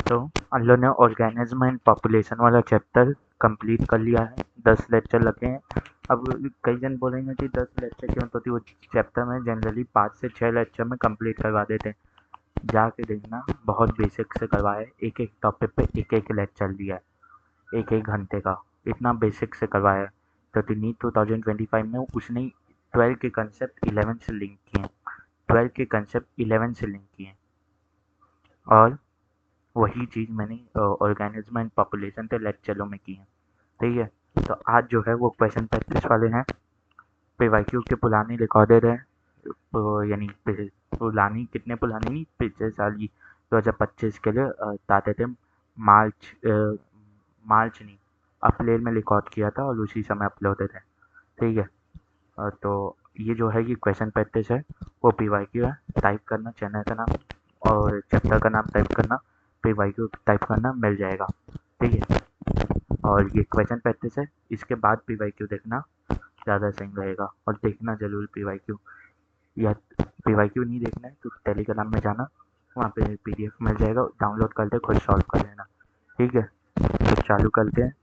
तो हम लोग ने ऑर्गेनिज्म एंड पॉपुलेशन वाला चैप्टर कंप्लीट कर लिया है। 10 लेक्चर लगे हैं। अब कई जन बोलेंगे कि 10 लेक्चर क्यों, तो वो चैप्टर में जनरली 5 से 6 लेक्चर में कंप्लीट करवा देते हैं। जाके देखना, बहुत बेसिक से करवाया है। एक एक टॉपिक पे एक एक लेक्चर लिया है, एक एक घंटे का। इतना बेसिक से करवाया है। तो नीट 2025 में उसने 12 के कंसेप्ट 11 से लिंक किए हैं। 12 के कंसेप्ट 11 से लिंक किए हैं। और वही चीज़ मैंने ऑर्गेनिज्म एंड पॉपुलेशन के लेक्चरों में की है। ठीक है। तो आज जो है वो क्वेश्चन प्रैक्टिस वाले हैं। पीवाईक्यू के पुराने रिकॉर्डेड है, यानी पुरानी, कितने पुरानी नहीं, पिछले साल ही 2025 के लिए आते थे। मार्च मार्च नहीं, अप्रैल में रिकॉर्ड किया था और उसी समय अपलोड थे। ठीक है। तो ये जो है, ये क्वेश्चन प्रैक्टिस है, वो पीवाईक्यू है। टाइप करना चैनल का नाम और चैप्टर का नाम टाइप करना, पीवाईक्यू टाइप करना, मिल जाएगा। ठीक है। और ये क्वेश्चन प्रैक्टिस है, इसके बाद पीवाईक्यू देखना ज़्यादा सही रहेगा। और देखना ज़रूर पीवाईक्यू। या पीवाईक्यू नहीं देखना है तो टेलीग्राम में जाना, वहाँ पे पीडीएफ मिल जाएगा, डाउनलोड करके खुद सॉल्व कर लेना। ठीक है। तो चालू करते हैं।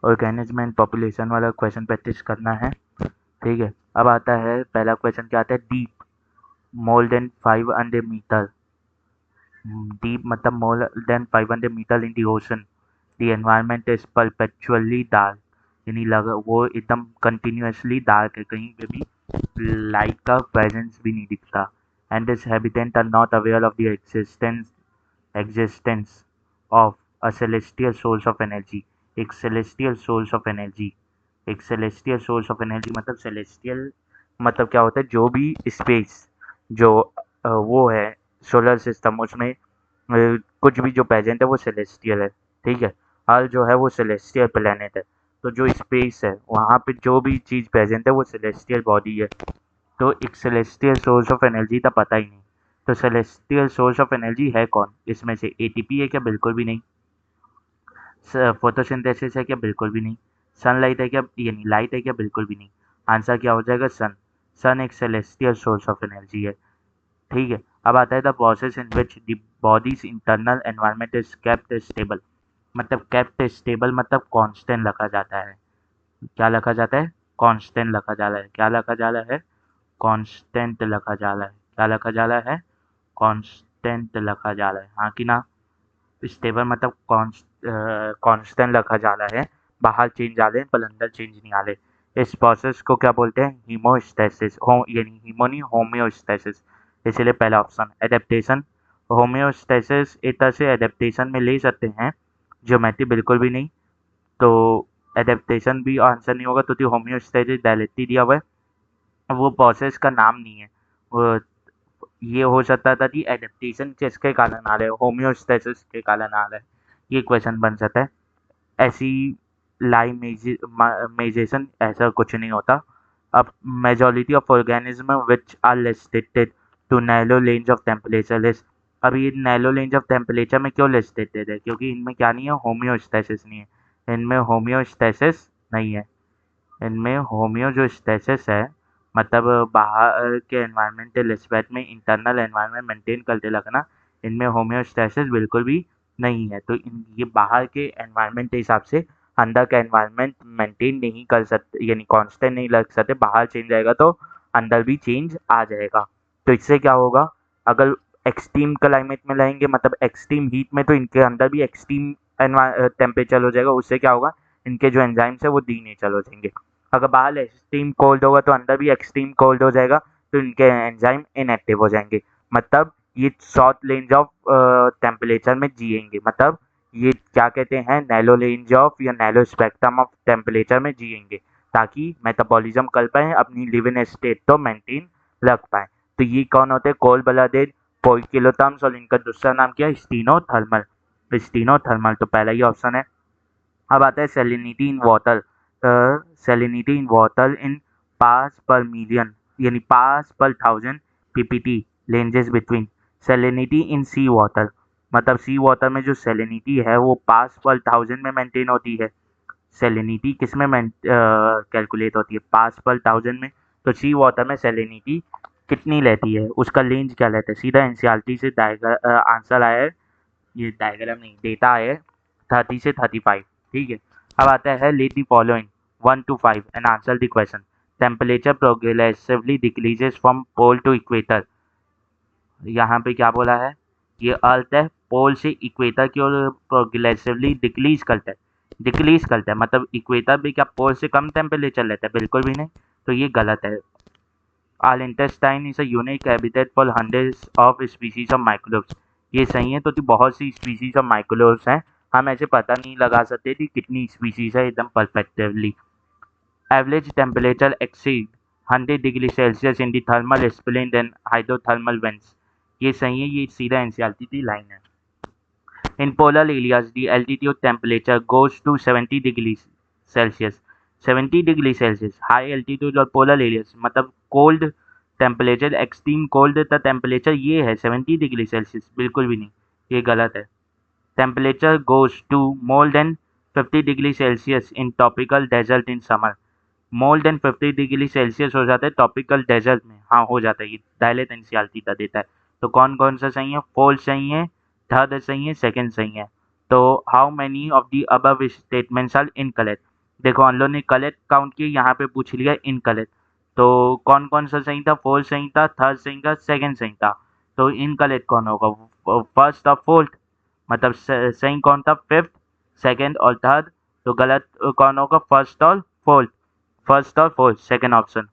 ऑर्गेनिज्म एंड पॉपुलेशन वाला क्वेश्चन प्रैक्टिस करना है। ठीक है। अब आता है पहला क्वेश्चन, क्या आता है? Deep more than 500 metre. Deep मतलब more than 500 metre in the ocean, the environment is perpetually dark. यानी लगा वो एकदम कंटिन्यूअसली डार्क है, कहीं पे भी लाइट का प्रेजेंस भी नहीं दिखता। And this habitant are not aware of the existence of a celestial source of energy. एक सेलेस्टियल सोर्स ऑफ एनर्जी, एक सेलेस्टियल सोर्स ऑफ एनर्जी मतलब सेलेस्टियल मतलब क्या होता है? जो भी स्पेस, जो वो है सोलर सिस्टम, उसमें कुछ भी जो प्रेजेंट है वो सेलेस्टियल है। ठीक है। अर्थ जो है वो सेलेस्टियल प्लेनेट है। तो जो स्पेस है वहाँ पे जो भी चीज़ प्रेजेंट है वो सेलेस्टियल बॉडी है। तो एक सेलेस्टियल सोर्स ऑफ एनर्जी तो पता ही नहीं। तो सेलेस्टियल सोर्स ऑफ एनर्जी है कौन? इसमें से एटीपी है क्या? बिल्कुल भी नहीं। फोटोसिंथेसिस है क्या? बिल्कुल भी नहीं। सनलाइट है क्या, यानी लाइट है क्या? बिल्कुल भी नहीं। आंसर क्या हो जाएगा? सन। सन एक सेलेस्टियल सोर्स ऑफ एनर्जी है। ठीक है। अब आता है the process in which the bodies internal environment is kept stable. मतलब केप्ट स्टेबल मतलब कांस्टेंट रखा जाता है। क्या रखा जाता है? कांस्टेंट रखा जा रहा है। क्या रखा जा रहा है? कांस्टेंट रखा जा रहा है। क्या रखा जा रहा है? कांस्टेंट रखा जा रहा है। हाँ कि ना? स्टेबल मतलब कांस्टेंट रखा जा रहा है। बाहर चेंज आ रहे हैं पर अंदर चेंज नहीं आ रहे। इस प्रोसेस को क्या बोलते हैं? हीमोस्टेसिस। यानी हीमो नहीं, होम्योस्टेसिस। इसलिए पहला ऑप्शन एडेप्टेशन। होम्योस्टेसिस एक तरह से एडेप्टेशन में ले सकते हैं। ज्योमेट्री बिल्कुल भी नहीं। तो एडेप्टेशन भी आंसर नहीं होगा, तो होम्योस्टेसिस डायरेक्टली दिया हुआ है, वो प्रोसेस का नाम नहीं है। वो ये हो सकता था कि एडेप्टेशन किसके कारण आ रहा है? होम्योस्टेसिस के कारण आ रहा है। ये क्वेश्चन बन सकता है। ऐसी लाइमेजेशन ऐसा कुछ नहीं होता। अब majority of organism which are restricted to narrow range of temperature is. अब ये नैरो रेंज ऑफ टेम्परेचर में क्यों रेस्ट्रिक्टेड है? क्योंकि इनमें क्या नहीं है? होम्योस्टेसिस नहीं है। इनमें होम्योस्टेसिस नहीं है। इनमें होमियो जो स्टेसिस है, मतलब बाहर के एनवायरमेंटल रिस्पेक्ट में इंटरनल एनवायरनमेंट मेंटेन करते रखना, इनमें होम्योस्टेसिस बिल्कुल भी नहीं है। तो ये बाहर के एनवायरनमेंट के हिसाब से अंदर का एनवायरनमेंट मेंटेन नहीं कर सकते, यानी कांस्टेंट नहीं रख सकते। बाहर चेंज आएगा तो अंदर भी चेंज आ जाएगा। तो इससे क्या होगा? अगर एक्सट्रीम क्लाइमेट में रहेंगे, मतलब एक्सट्रीम हीट में, तो इनके अंदर भी एक्सट्रीम टेम्परेचर हो जाएगा। उससे क्या होगा? इनके जो एंजाइम्स है वो डी नेचर हो जाएंगे। अगर बाहर एक्सट्रीम कोल्ड होगा तो अंदर भी एक्सट्रीम कोल्ड हो जाएगा, तो इनके एंजाइम इनएक्टिव हो जाएंगे। मतलब ये शॉर्ट रेंज ऑफ टेम्परेचर में जिएंगे। मतलब ये क्या कहते हैं? नैरो रेंज ऑफ या नैरो स्पेक्ट्रम ऑफ टेम्परेचर में जिएंगे, ताकि मेटाबॉलिज्म कर पाए, अपनी लिविंग स्टेट तो मेंटेन रख पाए। तो ये कौन होते हैं? कोल्ड ब्लडेड पोइकिलोथर्म्स, और इनका दूसरा नाम क्या है? स्टीनोथर्मल। स्टीनोथर्मल तो पहला ही ऑप्शन है। अब आता है salinity in water. Salinity in water in parts per million, यानी parts per thousand PPT ranges between salinity in sea water. मतलब सी वाटर में जो सैलिनिटी है वो पार्ट्स पर थाउजेंड में मेंटेन होती है। सैलिनिटी किस में कैलकुलेट होती है? पार्ट्स पर थाउजेंड में। तो सी वाटर में सैलिनिटी कितनी रहती है, उसका रेंज क्या रहता है? सीधा एनसीईआरटी से आंसर आया है ये डायग्राम नहीं, डेटा है 30 से 35। ठीक है, अब आता है let the following 1 to 5 and answer the question. Temperature progressively decreases from pole to equator. यहाँ पे क्या बोला है, ये अर्थ है पोल से इक्वेटर की ओर प्रोग्रेसिवली डिक्रीज करता है मतलब इक्वेटर भी क्या पोल से कम टेम्परेचर लेता है, बिल्कुल भी नहीं, तो ये गलत है। Our intestine is a unique habitat for hundreds of species of microbes. ये सही है, तो बहुत सी स्पीसीज ऑफ माइक्रोब्स हैं, हम ऐसे पता नहीं लगा सकते कि कितनी स्पीसीज है एकदम perfectively. Average temperature exceed 100 degree Celsius in the thermal split and hydrothermal vents. ये सही है, ये सीधा एनसीईआरटी की लाइन है। In polar areas, the altitude temperature goes to 70 degrees Celsius. 70 degree Celsius high altitude और पोलर एरियाज मतलब cold temperature, extreme cold का टेम्परेचर ये है 70 डिग्री सेल्सियस, बिल्कुल भी नहीं, ये गलत है। Temperature goes to more than 50 degree Celsius in topical desert in summer. More than 50 degree Celsius हो जाता है टॉपिकल डेजर्ट में, हाँ हो जाता है, ये डायलेट एनसीईआरटी का देता है। तो कौन कौन सा सही है, फोर्थ सही है, थर्ड सही है, सेकंड सही है। तो how many of the above statements are incorrect. देखो हम लोग ने करेक्ट काउंट किया, यहाँ पे पूछ लिया इनकरेक्ट, तो कौन कौन सा सही था, फोर्थ सही था, थर्ड सही था, सेकंड सही था, तो इनकरेक्ट कौन होगा, फर्स्ट और फोर्थ, मतलब सही कौन था, फिफ्थ, सेकंड और थर्ड, तो गलत कौन होगा, फर्स्ट और fourth, second option.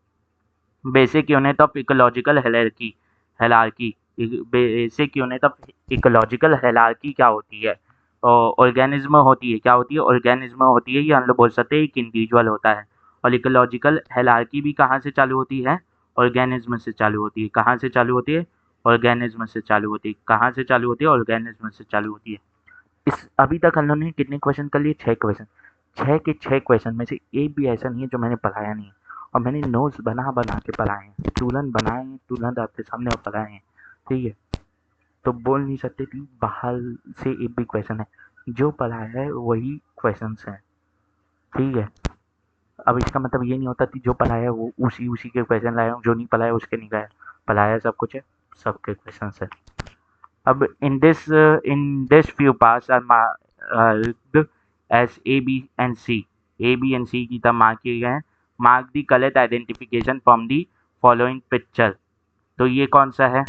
Basic unit of ecological hierarchy. Basic unit of ecological hierarchy क्या होती है, ऑर्गेनिज्म होती है, क्या होती है, ऑर्गेनिज्म होती है, ये हम लोग बोल सकते हैं एक इंडिविजुअल होता है। और इकोलॉजिकल हेलार्की भी कहाँ से चालू होती है, ऑर्गेनिज्म से चालू होती है। कहाँ से चालू होती है, ऑर्गेनिज्म से चालू होती है। कहाँ से चालू होती है, ऑर्गेनिज्म से चालू होती है। इस अभी तक हम लोगों ने कितने क्वेश्चन कर लिए, 6 क्वेश्चन। 6 के 6 क्वेश्चन में से एक भी ऐसा नहीं है जो मैंने पढ़ाया नहीं है, और मैंने नोट्स बना बना के पढ़ाए हैं, तुरंत बनाए हैं, तुरंत आपके सामने और पढ़ाए हैं। ठीक है, तो बोल नहीं सकते कि बाहर से एक भी क्वेश्चन है, जो पढ़ाया है वही क्वेश्चन हैं। ठीक है, अब इसका मतलब ये नहीं होता कि जो पढ़ाया है वो उसी उसी के क्वेश्चन लाया हूँ, जो नहीं पढ़ाया उसके नहीं लाया, पढ़ाया सब कुछ है, सबके क्वेश्चन है। अब in this few parts are marked as A, B and C. A, B and C की तरह मार्क किए गए हैं। Mark the correct identification from the following picture. तो ये कौन सा है,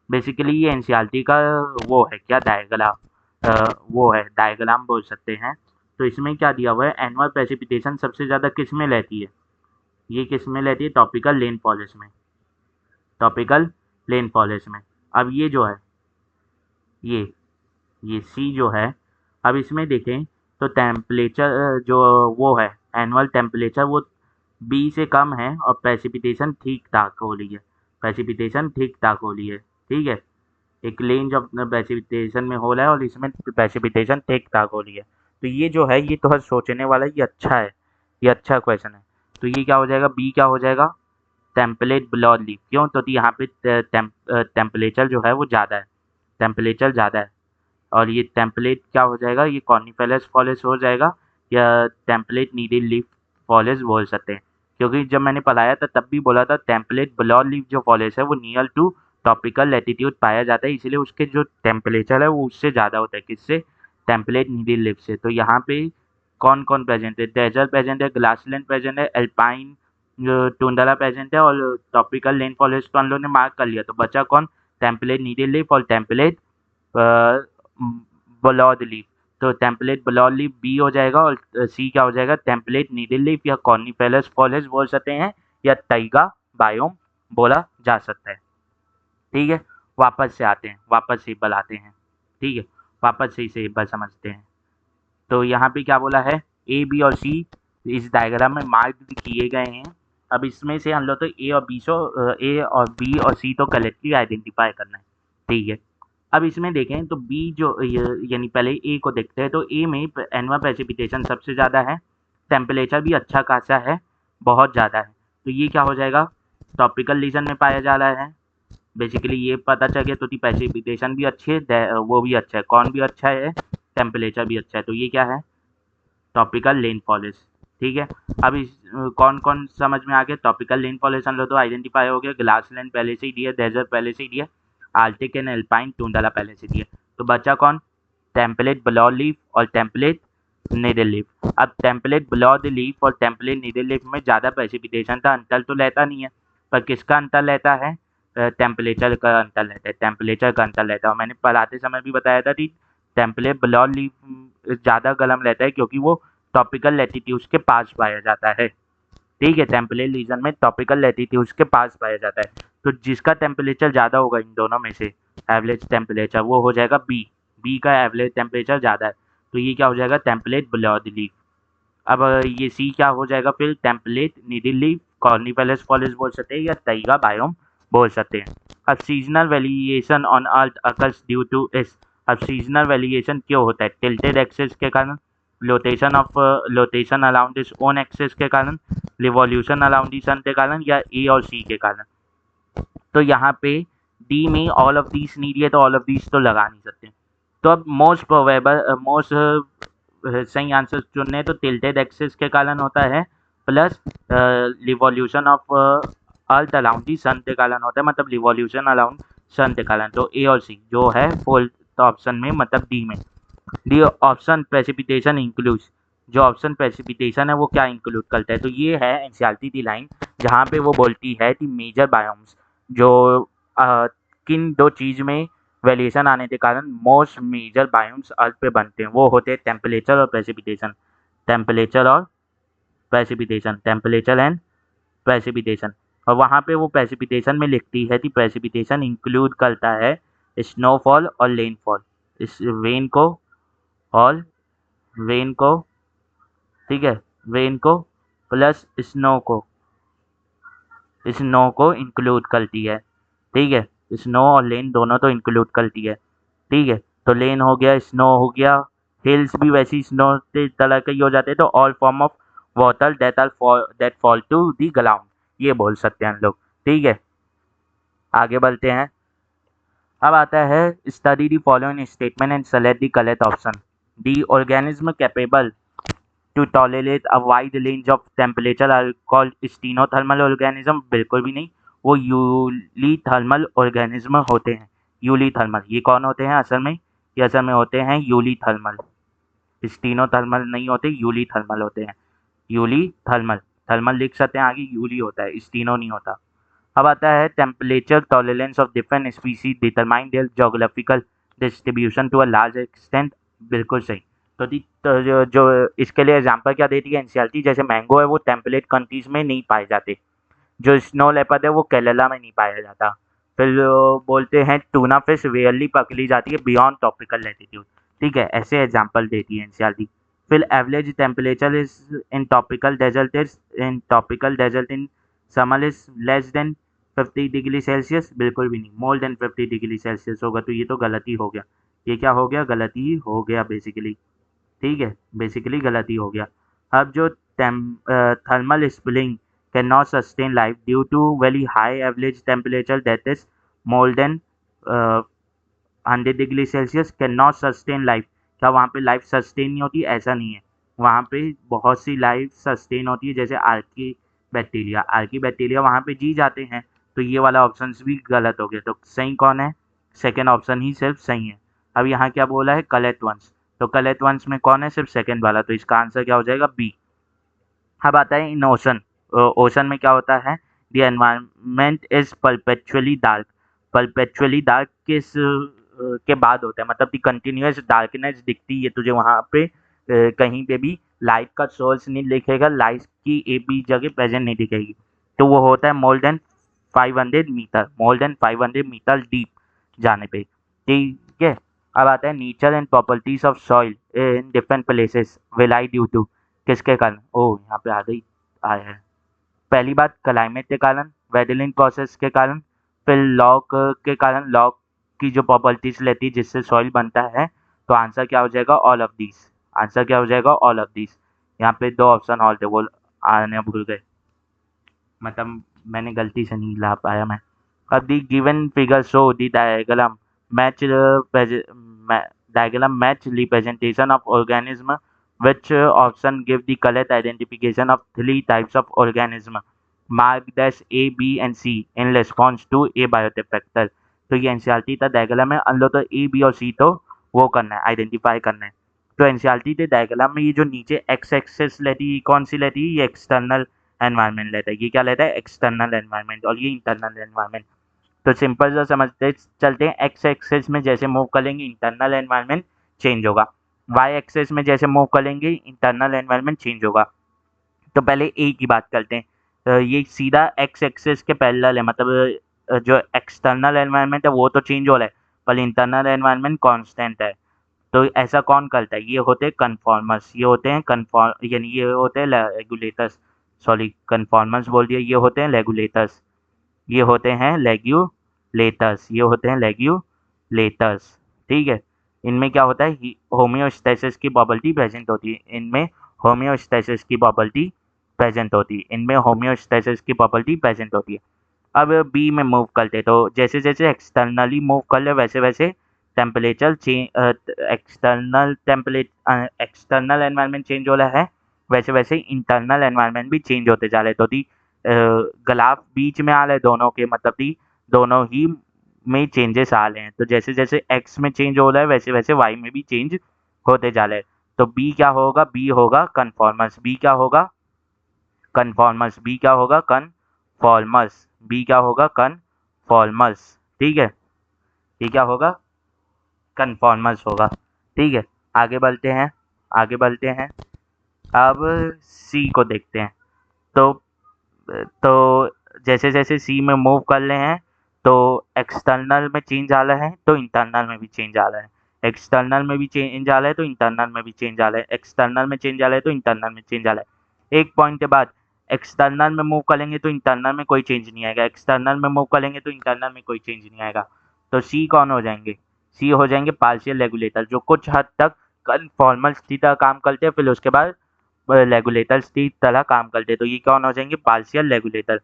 बेसिकली ये एनसीईआरटी का वो है क्या, डायग्राम, वो है डायग्राम बोल सकते हैं। तो इसमें क्या दिया हुआ है, एनुअल प्रेसिपिटेशन सबसे ज़्यादा किस में लेती है, ये किस में लेती है, टॉपिकल लेन फॉलेस में, टॉपिकल लेन फॉलेस में। अब ये जो है, ये सी जो है, अब इसमें देखें तो टेम्परेचर जो वो है, एनुअल टेम्परेचर वो बी से कम है और प्रेसिपिटेशन ठीक ठाक हो रही है, प्रेसिपिटेशन ठीक ठाक हो रही है। ठीक है, एक रेंज ऑफ प्रेसिपिटेशन में हो रहा है और इसमें प्रेसिपिटेशन ठीक ठाक हो रही है। तो ये जो है ये तो सोचने वाला, ये अच्छा है, ये अच्छा क्वेश्चन है। तो ये क्या हो जाएगा, बी क्या हो जाएगा, टेम्पलेट ब्लॉडली। क्यों, तो यहाँ पे टेम्परेचर जो है वो ज़्यादा है, टेम्परेचर ज़्यादा है, और ये टेम्पलेट क्या हो जाएगा, ये कॉर्निफेलस फॉलेस हो जाएगा, या टेम्पलेट नीडल लीफ फॉलेस बोल सकते हैं। क्योंकि जब मैंने पढ़ाया था तब भी बोला था टेम्पलेट ब्लॉड लीफ जो फॉलेस है वो नियर टू टॉपिकल लैटिट्यूड पाया जाता है, इसलिए उसके जो टेम्परेचर है वो उससे ज़्यादा होता है, किससे, टेम्पलेट नीडल लीफ से। तो यहाँ पे कौन कौन प्रेजेंट है, डेजर्ट प्रेजेंट है, ग्रासलैंड प्रेजेंट है, एल्पाइन टुंडला प्रेजेंट है, और टॉपिकल लेन फॉलेस तो हम लोग ने मार्क कर लिया। तो बचा कौन, टेम्पलेट नीडल लीफ और टेम्पलेट ब्लॉड लीफ। तो टेम्पलेट ब्लॉड लीफ बी हो जाएगा, और सी क्या हो जाएगा, टेम्पलेट नीडल लीफ या कॉर्निफेलस फॉलेस बोल सकते हैं, या टाइगा बायोम बोला जा सकता है। ठीक है, वापस से आते हैं, वापस से बल हैं। ठीक है, वापस से इसे एक बार समझते हैं। तो यहाँ पे क्या बोला है, ए बी और सी इस डायग्राम में मार्क किए गए हैं। अब इसमें से हम लोग तो ए और बी और सी तो कलेक्टिवली आइडेंटिफाई करना है। ठीक है, अब इसमें देखें तो बी जो यानी पहले ए को देखते हैं, तो ए में एनुअल प्रेसिपिटेशन सबसे ज़्यादा है, टेम्परेचर भी अच्छा खासा है, बहुत ज़्यादा है। तो ये क्या हो जाएगा, टॉपिकल रीजन में पाया जा रहा है। बेसिकली ये पता चल गया, तो प्रेसिपिटेशन भी अच्छी है, वो भी अच्छा है, कौन भी अच्छा है, टेम्परेचर भी अच्छा है। तो ये क्या है, टॉपिकल लेन फॉलेस। ठीक है, अब इस कौन कौन समझ में आ गया, टॉपिकल लेन फॉलेस हम लोग तो आइडेंटिफाई हो गया, ग्रासलैंड पहले से ही दिया, डेजर्ट पहले से ही दिया, आर्टिक एंड एल्पाइन टुंडला पहले से दिया। तो बचा कौन, टेम्पलेट बिलो लीफ और टेम्पलेट नीडल लीफ। अब टेम्पलेट बिलो द लीफ और टेम्पलेट नीडल लीफ में ज़्यादा प्रेसिपिटेशन का अंतर तो रहता नहीं है, पर किसका अंतर रहता है? टेम्परेचर का अंतर रहता है, टेम्परेचर का अंतर रहता है। और मैंने पढ़ाते समय भी बताया था कि टेम्पलेट बिलो लीफ ज़्यादा गर्म रहता है क्योंकि वो टॉपिकल लैटिट्यूड्स के पास पाया जाता है। ठीक है, टेम्परेट रीजन में टॉपिकल लैटिट्यूड्स के पास पाया जाता है। तो जिसका टेम्परेचर ज़्यादा होगा इन दोनों में से, एवरेज टेम्परेचर, वो हो जाएगा बी। बी का एवरेज टेम्परेचर ज़्यादा है, तो ये क्या हो जाएगा? Template below the leaf. अब ये सी क्या हो जाएगा फिर? टेम्पलेट नीडल लीफ, कॉर्निफेरस फॉरेस्ट बोल सकते हैं या तैगा बायोम बोल सकते हैं। अब seasonal variation on earth occurs due to इस। अब सीजनल वेरिएशन क्यों होता है? टिल्टेड एक्सिस के कारण, लोटेशन अराउंड इस ओन एक्सिस के कारण, रिवॉल्यूशन अराउंड दी सन के कारण, या ए और सी के कारण। तो यहाँ पे डी में ऑल ऑफ दीज नहीं है, तो ऑल ऑफ दीज तो लगा नहीं सकते। तो अब मोस्ट प्रोबेबल मोस्ट सही आंसर चुनने तो टिल्टेड एक्सिस के कारण होता है, plus revolution of earth around the sun के कारण होता है, मतलब रिवॉल्यूशन अराउंड सन के कारण। तो ए और सी जो है फोर्थ ऑप्शन में, मतलब डी में। डी ऑप्शन प्रेसिपिटेशन इंक्लूड्स, जो ऑप्शन प्रेसिपिटेशन है वो क्या इंक्लूड करता है? तो ये है एनसीईआरटी की लाइन जहाँ पे वो बोलती है कि मेजर बायोम्स जो किन दो चीज़ में वेरिएशन आने के कारण मोस्ट मेजर बायोम्स अर्थ पे बनते हैं, वो होते हैं टेम्परेचर और प्रेसिपिटेशन। टेम्परेचर और प्रेसिपिटेशन, टेम्परेचर एंड प्रेसिपिटेशन। और वहाँ पे वो प्रेसिपिटेशन में लिखती है कि प्रेसिपिटेशन इंक्लूड करता है स्नोफॉल और रेनफॉल, इस रेन को और रेन को, ठीक है, रेन को प्लस स्नो को इंक्लूड करती है। ठीक है, स्नो और रेन दोनों तो इंक्लूड करती है। ठीक है, तो रेन हो गया, स्नो हो गया, हिल्स भी वैसी स्नो के तरह के ही हो जाते हैं। तो all form of water that fall to the ground, ये बोल सकते हैं हम लोग। ठीक है, आगे बढ़ते हैं। अब आता है study the following statement and select the correct option. The organism capable to tolerate a wide range of temperature are called stenothermal organism, बिल्कुल भी नहीं, वो यूलीथर्मल ऑर्गेनिज्म होते हैं। यूलीथर्मल, ये कौन होते हैं असल में? ये असल में होते हैं यूलीथर्मल, स्टीनोथर्मल नहीं होते, यूलीथर्मल होते हैं। यूलीथर्मल, थर्मल लिख सकते हैं आगे, यूली होता है, स्टीनो नहीं होता। अब आता है temperature tolerance of different species determine their geographical distribution to a large extent, बिल्कुल सही। तो जो इसके लिए एग्जांपल क्या देती है एनसीईआरटी, जैसे मैंगो है वो टेम्परेट कंट्रीज में नहीं पाए जाते, जो स्नो लेपर्ड है वो केरला में नहीं पाया जाता। फिर बोलते हैं टूना फिश रेयरली पकड़ी जाती है बियॉन्ड ट्रॉपिकल लैटिट्यूड। ठीक है, ऐसे एग्जांपल देती है एनसीईआरटी। फिर average temperature is in desert in summer is less than 50 degree Celsius, बिल्कुल भी नहीं, मोर देन 50 डिग्री सेल्सियस होगा, तो ये तो गलती हो गया। ये क्या हो गया? गलती हो गया बेसिकली। ठीक है, बेसिकली गलती हो गया। अब जो thermal spring can not sustain life due to very high average temperature that is more than 100 degree Celsius, can not sustain life. क्या वहाँ पे लाइफ सस्टेन नहीं होती? ऐसा नहीं है, वहाँ पे बहुत सी लाइफ सस्टेन होती है, जैसे आर्की बैक्टीरिया वहाँ पे जी जाते हैं। तो ये वाला ऑप्शन भी गलत हो गया, तो सही कौन है? सेकेंड ऑप्शन ही सिर्फ सही है। अब यहाँ क्या बोला है? कलेक्ट वंस, तो कलेक्ट वंस में कौन है? सिर्फ सेकेंड वाला, तो इसका आंसर क्या हो जाएगा? बी। अब आता है इन ओशन। ओशन में क्या होता है? The environment is perpetually dark. Perpetually dark किस के बाद होता है, मतलब दी कंटिन्यूस डार्कनेस दिखती है तुझे वहाँ पे, कहीं पे भी लाइट का सोर्स नहीं दिखेगा, लाइट की एक भी जगह प्रेजेंट नहीं दिखेगी। तो वो होता है more than 500 metre, more than 500 metre deep जाने पे। ठीक है, अब आता है nature and properties of soil in different places vary due to, किसके कारण? ओ यहाँ पे आ गई, आया है। पहली बात क्लाइमेट के कारण, वेदरिंग प्रोसेस के कारण, फिर लॉक के कारण, लॉक की जो प्रॉपर्टीज रहती है जिससे सॉइल बनता है। तो आंसर क्या हो जाएगा? All of these. आंसर क्या हो जाएगा? All of these. यहाँ पे दो ऑप्शन और थे, वो आने भूल गए, मतलब मैंने गलती से नहीं ला पाया मैं। अब the given figure show the diagram match diagram match representation of organism, which option give the correct identification of three types of organism marked as A, B and C in response to A biotic factor। तो ये NCERT का diagram है, अन लो तो A B और सी तो वो करना है, आइडेंटिफाई करना है। तो एनसीईआरटी के डायग्राम में ये जो नीचे एक्स एक्सेस लेती है, कौन सी लेती है, ये एक्सटर्नल एनवायरनमेंट लेता है। ये क्या लेता है, एक्सटर्नल एनवायरनमेंट, और ये इंटरनल एनवायरनमेंट। तो सिंपल सा समझते चलते हैं, एक्स एक्सेस में जैसे मूव करेंगे इंटरनल एनवायरनमेंट चेंज होगा, वाई एक्सेस में जैसे मूव करेंगे इंटरनल एनवायरनमेंट चेंज होगा। तो पहले ए की बात करते हैं। ये सीधा एक्स एक्सेस के पैरेलल है, मतलब जो एक्सटर्नल एनवायरनमेंट है वो तो चेंज हो रहा है, पर इंटरनल एनवायरनमेंट कांस्टेंट है। तो ऐसा कौन करता है, ये होते हैं कन्फॉर्मर्स, ये होते हैं कन्फॉर्म, यानी ये होते हैं रेगुलेटर्स, सॉरी कन्फॉर्मर्स बोल दिया, ये होते हैं रेगुलेटर्स, ये होते हैं लेग्यूलेटर्स, ये होते हैं लेग्यूलेटर्स। ठीक है, इनमें क्या होता है, होम्योस्टेसिस की प्रॉपर्टी प्रेजेंट होती है, इनमें होम्योस्टेसिस की प्रॉपर्टी प्रेजेंट होती है, इनमें होम्योस्टेसिस की प्रॉपर्टी प्रेजेंट होती है। अब बी में मूव करते, तो जैसे जैसे एक्सटर्नली मूव कर ले वैसे वैसे temperature change, external environment change हो रहा है, वैसे वैसे इंटरनल एनवायरनमेंट भी चेंज होते जा रहे। तो दी ग्राफ बीच में आ रहे दोनों के, मतलब दी दोनों ही में चेंजेस आ रहे हैं। तो जैसे जैसे एक्स में चेंज हो रहा है वैसे वैसे वाई में भी चेंज होते जा रहे हैं। तो बी क्या होगा, बी होगा कन्फॉर्मर्स, बी क्या होगा कन्फॉर्मर्स, बी क्या होगा कन्फॉर्मर्स, बी क्या होगा कन्फॉर्मर्स। ठीक है, ये क्या होगा, कन्फॉर्मर्स होगा। ठीक है, आगे बढ़ते हैं, आगे बढ़ते हैं। अब सी को देखते हैं। तो जैसे जैसे सी में मूव कर रहे हैं तो एक्सटर्नल में चेंज आ रहा है, तो इंटरनल में भी चेंज आ रहा है, एक्सटर्नल में भी चेंज आ रहा है तो इंटरनल में भी चेंज आ रहा है, एक्सटर्नल में चेंज आ रहा है तो इंटरनल में चेंज आ रहा है। एक पॉइंट के बाद एक्सटर्नल में मूव करेंगे तो इंटरनल में कोई चेंज नहीं आएगा, एक्सटर्नल में मूव करेंगे तो इंटरनल में कोई चेंज नहीं आएगा। तो सी कौन हो जाएंगे, सी हो जाएंगे पार्शियल रेगुलेटर, जो कुछ हद तक कन्फॉर्मल्स की तरह काम करते हैं, फिर उसके बाद रेगुलेटर्स की तरह काम करते हैं। तो ये कौन हो जाएंगे, पार्शियल रेगुलेटर,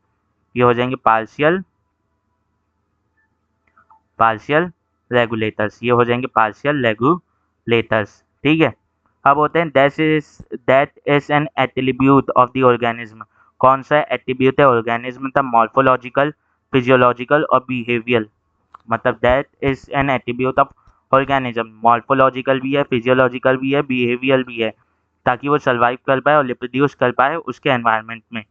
ये हो जाएंगे पार्शियल रेगुलेटर्स, ये हो जाएंगे पार्शियल रेगुलेटर्स। ठीक है, अब होते हैं that is an attribute of the organism. कौन सा एट्रीब्यूट है ऑर्गेनिज्म का, मॉर्फोलॉजिकल, फिजियोलॉजिकल और बिहेवियल। मतलब that is an attribute of organism, morphological भी है, फिजियोलॉजिकल भी है, बिहेवियल भी है, ताकि वो सर्वाइव कर पाए और रिप्रोड्यूस कर पाए उसके एनवायरनमेंट में।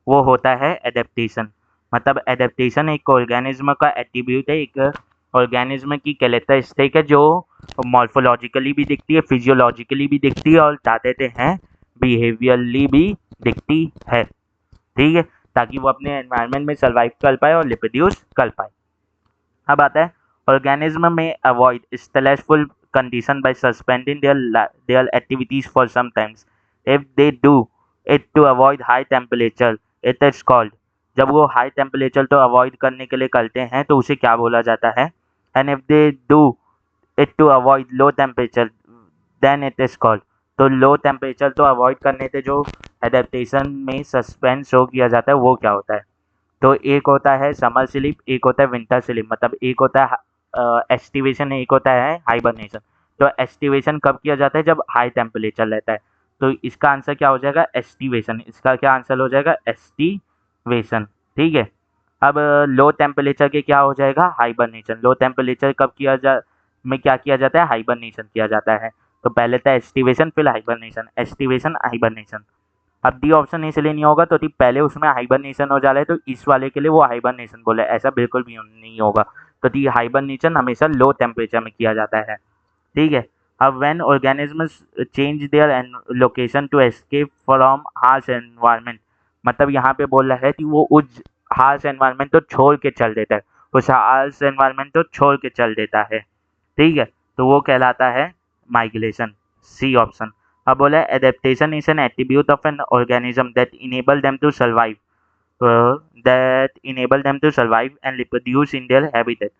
वो होता है एडेप्टेशन। मतलब एडेप्टेशन एक ऑर्गेनिज्म का एट्रीब्यूट है, एक ऑर्गेनिज्म की कैरेक्टरिस्टिक है जो मॉर्फोलॉजिकली भी दिखती है, फिजियोलॉजिकली भी दिखती है और क्या देते हैं, बिहेवियरली भी दिखती है। ठीक है, ताकि वो अपने एनवायरनमेंट में सर्वाइव कर पाए और रिप्रोड्यूस कर पाए। अब आता है, ऑर्गेनिज्म में avoid stressful condition by suspending their activities for some times. If they do it to avoid high temperature, it is called, जब वो हाई टेम्परेचर तो अवॉइड करने के लिए करते हैं तो उसे क्या बोला जाता है, and if they do it to avoid low temperature then it is called. तो लो टेम्परेचर तो अवॉइड करने से जो एडेप्टेशन में सस्पेंड शो किया जाता है वो क्या होता है। तो एक होता है समर स्लीप, एक होता है विंटर स्लीप, मतलब एक होता है एस्टिवेशन, एक होता है हाइबरनेशन। तो एस्टिवेशन कब किया जाता है, जब हाई टेम्परेचर रहता है। तो इसका आंसर क्या हो जाएगा, एस्टिवेशन। इसका क्या आंसर हो जाएगा, एस्टिवेशन। ठीक है, अब लो टेम्परेचर के क्या हो जाएगा, हाइबरनेशन। लो टेम्परेचर कब किया में क्या किया जाता है, हाइबरनेशन किया जाता है। तो पहले था एस्टिवेशन फिर हाइबरनेशन, एस्टिवेशन हाइबरनेशन। अब डी ऑप्शन इसलिए नहीं होगा तो पहले उसमें हाइबरनेशन हो जा रहा है तो इस वाले के लिए वो हाइबरनेशन बोले, ऐसा बिल्कुल भी नहीं होगा। तो दी हाइबरनेशन हमेशा लो टेम्परेचर में किया जाता है। ठीक है, अब when organisms change their location to escape from harsh environment, मतलब यहाँ पे बोल रहा है कि वो उस हार्श एनवायरनमेंट तो छोड़ के चल देता है, उस हार्श एनवायरनमेंट तो छोड़ के चल देता है। ठीक है, तो वो कहलाता है माइग्रेशन, सी ऑप्शन। अब बोला है adaptation is an attribute of an organism that enable them to survive, and reproduce in their habitat.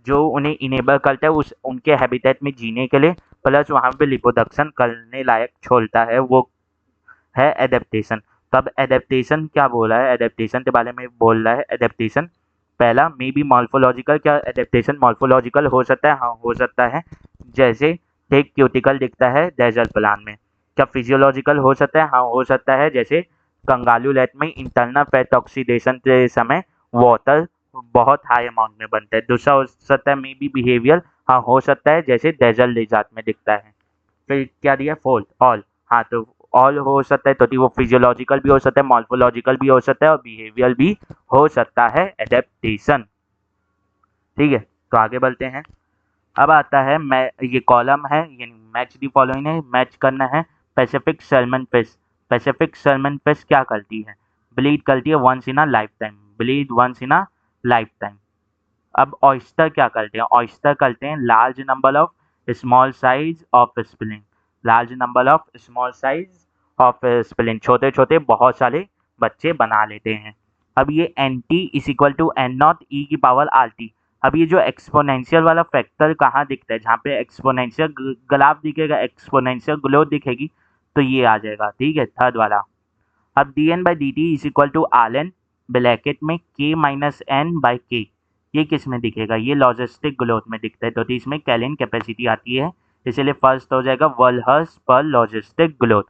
जो उन्हें इनेबल करता है उस उनके हैबिटेट में जीने के लिए, प्लस वहाँ पे रिप्रोडक्शन करने लायक छोड़ता है, वो है एडेप्टेशन। तब एडेप्टेशन क्या बोला है, एडेप्टेशन के बारे में बोल रहा है, एडेप्टेशन पहला मे बी मॉर्फोलॉजिकल। क्या एडेप्टेशन मॉर्फोलॉजिकल हो सकता है, हाँ हो सकता है, जैसे एक क्यूटिकल दिखता है डेजर्ट प्लांट में। क्या फिजियोलॉजिकल हो सकता है, हाँ हो सकता है, जैसे कंगालू लैट में इंटरनल फैट ऑक्सीडेशन के समय वाटर बहुत हाई अमाउंट में बनता है। दूसरा हो सकता है मे बी बिहेवियर, हाँ हो सकता है, जैसे डेजर्ट लिजार्ड में दिखता है। फिर क्या दिया फोर्थ ऑल, हाँ तो ऑल हो सकता है, तो वो फिजियोलॉजिकल भी हो सकता है, मॉर्फोलॉजिकल भी हो सकता है और बिहेवियर भी हो सकता है, एडेप्टेशन। ठीक है, तो आगे बढ़ते हैं। अब आता है मैं, ये कॉलम है यानी मैच दी फॉलोइंग है, मैच करना है। Pacific salmon fish, Pacific salmon fish क्या करती है? ब्लीड करती है once in a life time, bleed once in a life time. अब ऑयस्टर क्या करते हैं? ऑयस्टर करते हैं large number of small size of spleen, large number of small size of spleen, छोटे छोटे बहुत सारे बच्चे बना लेते हैं। अब ये N T is equal to N naught E की पावर आर टी। अब ये जो एक्सपोनेंशियल वाला फैक्टर कहाँ दिखता है? जहाँ पे एक्सपोनेंशियल ग्राफ दिखेगा, एक्सपोनेंशियल ग्रोथ दिखेगी, तो ये आ जाएगा। ठीक है, थर्ड वाला। अब D N by D T is equal to R N bracket में के माइनस एन बाई के, ये किस में दिखेगा? ये लॉजिस्टिक ग्रोथ में दिखता है, तो इसमें कैलिन कैपेसिटी आती है, इसीलिए फर्स्ट हो जाएगा वर्ल्हर्स पर लॉजिस्टिक ग्रोथ।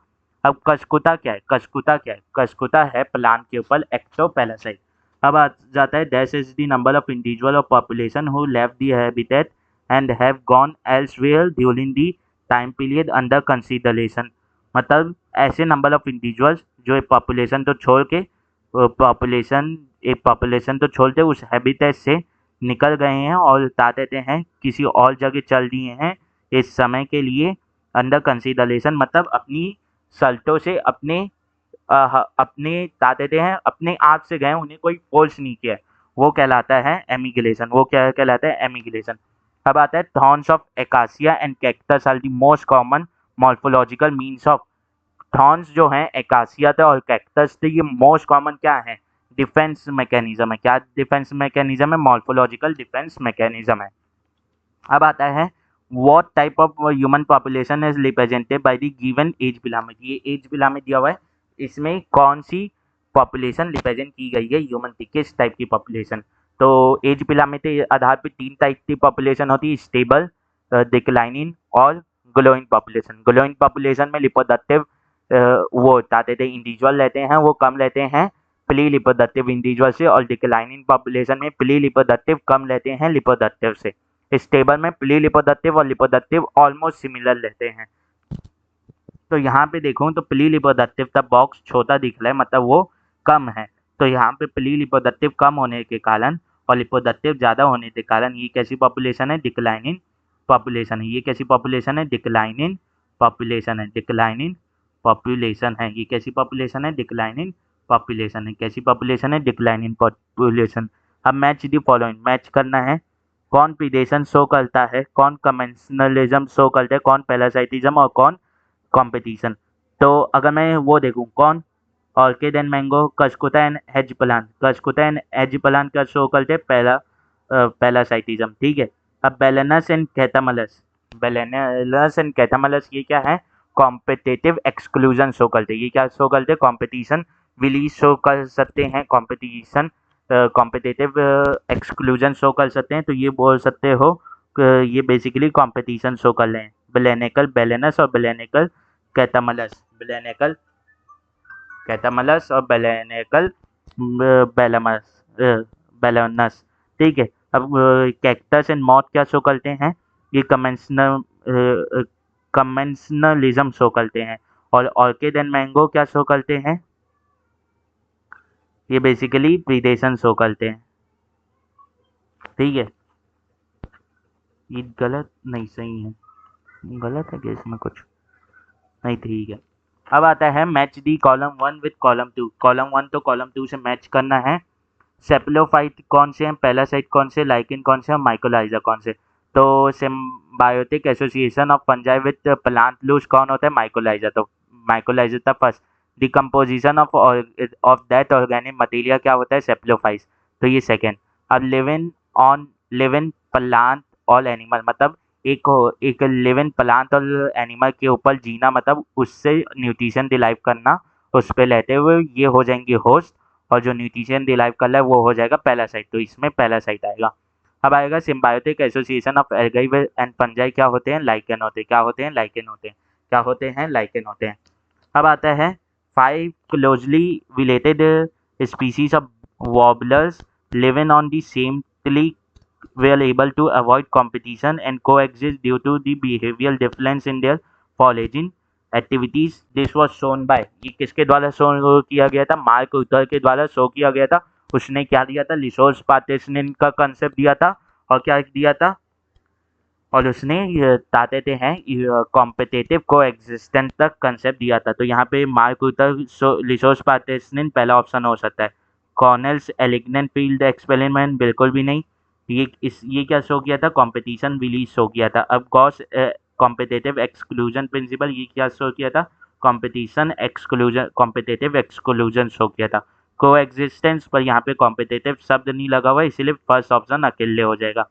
अब कशकुता क्या है? कशकुता क्या है? कशकुता है प्लांट के ऊपर एक्टोपैरासाइट। अब आ जाता है that is the number of individual और population who left the habitat and have gone elsewhere during the time period under consideration. मतलब ऐसे नंबर ऑफ इंडिविजुअल्स जो एक पॉपुलेशन तो छोड़ के, पॉपुलेशन तो छोड़ते उस हैबिटेट से निकल गए हैं और बता देते हैं किसी और जगह चल दिए हैं इस समय के लिए, अंडर कंसीडरेशन मतलब अपनी सल्टों से अपने अपने बता देते हैं अपने आप से गए, उन्हें कोई फोर्स नहीं किया, वो कहलाता है एमिग्रेशन। वो क्या कहलाता है? एमिग्रेशन। अब आता है thorns of acacia and cactus are the most common morphological means of. Thorns जो हैं एकासिया थे और कैक्टस थे, ये मोस्ट कॉमन क्या है? डिफेंस मैकेनिज्म है। क्या डिफेंस मैकेनिज्म है? मॉर्फोलॉजिकल डिफेंस मैकेनिज्म है। अब आता है what type of human population is represented by the given age pyramid. ये एज पिरामिड दिया हुआ है, इसमें कौन सी पॉपुलेशन रिप्रेजेंट की गई है ह्यूमन की, किस टाइप की पॉपुलेशन? तो एज पिरामिड के आधार पर तीन टाइप की पॉपुलेशन होती है, स्टेबल, डिक्लाइनिंग और ग्लोइंग पॉपुलेशन। ग्लोइंग पॉपुलेशन में रिप्रोडक्टिव वो बताते थे इंडिविजुअल रहते हैं, वो कम रहते हैं प्री रिप्रोडक्टिव इंडिविजुअल से, और डिक्लाइनिंग पॉपुलेशन में प्री रिप्रोडक्टिव कम रहते हैं रिप्रोडक्टिव से। स्टेबल में प्री रिप्रोडक्टिव और रिप्रोडक्टिव ऑलमोस्ट सिमिलर रहते हैं। तो यहाँ पे देखूँ तो प्री रिप्रोडक्टिव का बॉक्स छोटा दिख रहा है, मतलब वो कम है। तो यहाँ पे प्री रिप्रोडक्टिव कम होने के कारण और रिप्रोडक्टिव ज़्यादा होने के कारण ये कैसी पॉपुलेशन है? डिक्लाइनिंग पॉपुलेशन है। ये कैसी पॉपुलेशन है? डिक्लाइनिंग पॉपुलेशन है। डिक्लाइनिंग पॉपुलेशन है। ये कैसी पॉपुलेशन है? डिक्लाइनिंग पॉपुलेशन है। कैसी पॉपुलेशन है? Declining population. अब मैच दी फॉलोइंग, मैच करना है। कौन प्रीडेशन शो करता है, कौन कमेंशनलिज्म शो करता है, कौन पैरासाइटिज्म और कौन कंपटीशन। तो अगर मैं वो देखूं, कौन orchid and mango, cuscuta and hedge plant, cuscuta and hedge plant का शो करते पहला पैरासाइटिज्म। ठीक है। अब बेलेनस एंड कैथामलस, बेलेनस एंड कैथामलस ये क्या है? कॉम्पिटिटिव एक्सक्लूजन शो करते। ये क्या शो करते? कॉम्पिटिशन विलीज शो कर सकते हैं, कॉम्पिटिशन कॉम्पिटिटिव एक्सक्लूजन शो कर सकते हैं। तो ये बोल सकते हो ये बेसिकली कंपटीशन शो कर रहे हैं। बेलेनिकल बेलेनस और बेलेनिकल कैथामलस, बेलेनिकल कैथामलस और बेलेनिकल बेलमस बेलेनस। ठीक है। अब कैक्टस एंड मॉथ क्या शो करते हैं? ये कमेंशनलिज्म शो करते हैं। और ऑर्किड एंड मैंगो क्या शो करते हैं? ये बेसिकली प्रीडेशन शो करते हैं। ठीक है, ये गलत नहीं, सही है। गलत है क्या इसमें कुछ? नहीं, ठीक है। अब आता है match the column 1 with column 2। Column 1 तो कॉलम 2 से मैच करना है। सेप्लोफाइट कौन से हैं, पैरासाइट कौन से, लाइकेन कौन से और माइकोलाइजा कौन से? तो symbiotic association of fungi with plant roots कौन होता है? माइकोलाइजा। तो माइकोलाइजा था first. Decomposition of dead organic material क्या होता है? सेप्लोफाइट। तो ये सेकेंड। अब लिविंग प्लांट ऑल एनिमल, मतलब एक लिविंग प्लांट और एनिमल के ऊपर जीना, मतलब उससे न्यूट्रिशन डिराइव करना, उस पर लेते हुए ये हो जाएंगे होस्ट, और जो न्यूट्रिशन डिराइव कर रहा है वो हो जाएगा पैरासाइट। तो इसमें पैरासाइट आएगा। अब आएगा symbiotic association of algae and fungi क्या होते हैं? लाइकेन होते हैं। क्या होते हैं? लाइकेन होते हैं। क्या होते हैं? लाइकेन होते हैं। अब आता है 5 closely related species of warblers living on the same tree were able to avoid competition and coexist due to the behavioral difference in their foraging activities. This was shown by, ये किसके द्वारा show किया गया था? Mark उथर के द्वारा show किया गया था। उसने क्या दिया था? रिसोर्स पार्टीशनिंग का कंसेप्ट दिया था और क्या दिया था? और उसने ताते थे हैं कॉम्पिटेटिव को एग्जिस्टेंस तक कंसेप्ट दिया था। तो यहाँ पे मार्क उथर रिसोर्स पार्टीशनिंग पहला ऑप्शन हो सकता है। कॉर्नेल्स एलिग्नेंट फील्ड एक्सपेरिमेंट बिल्कुल भी नहीं। ये क्या शो किया था? कंपटीशन रिलीज शो किया था। अब गॉस कॉम्पिटेटिव एक्सक्लूजन प्रिंसिपल, ये क्या शो किया था? Competition exclusion, competitive exclusion show किया था। को एग्जिस्टेंस पर यहाँ पे कॉम्पिटेटिव शब्द नहीं लगा हुआ, इसीलिए फर्स्ट ऑप्शन अकेले हो जाएगा।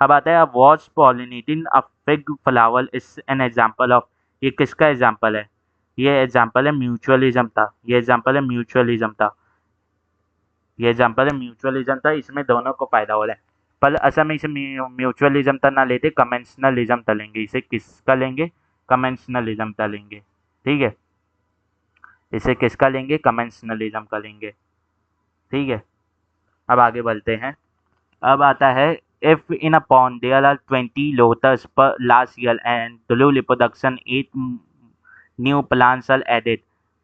अब आता है watch pollinating a fig flower is an example of, ये किसका एग्जाम्पल है? ये एग्जाम्पल है म्यूचुअलिज्म था। ये एग्जाम्पल है म्यूचुअलिज्म था। ये एग्जाम्पल है म्यूचुअलिज्म था। इसमें दोनों को फायदा हो रहा है, पर असल में इसे म्यूचुअलिज्म था ना लेते, कमेंशनलिज्म था लेंगे। इसे किसका लेंगे? कमेंशनलिज्म था लेंगे। ठीक है, इसे किसका लेंगे? कमेंशनलिज्म का लेंगे। ठीक है, अब आगे बढ़ते हैं। अब आता है if in a pond there are 20 lotus per last year and through reproduction 8 new plants are added,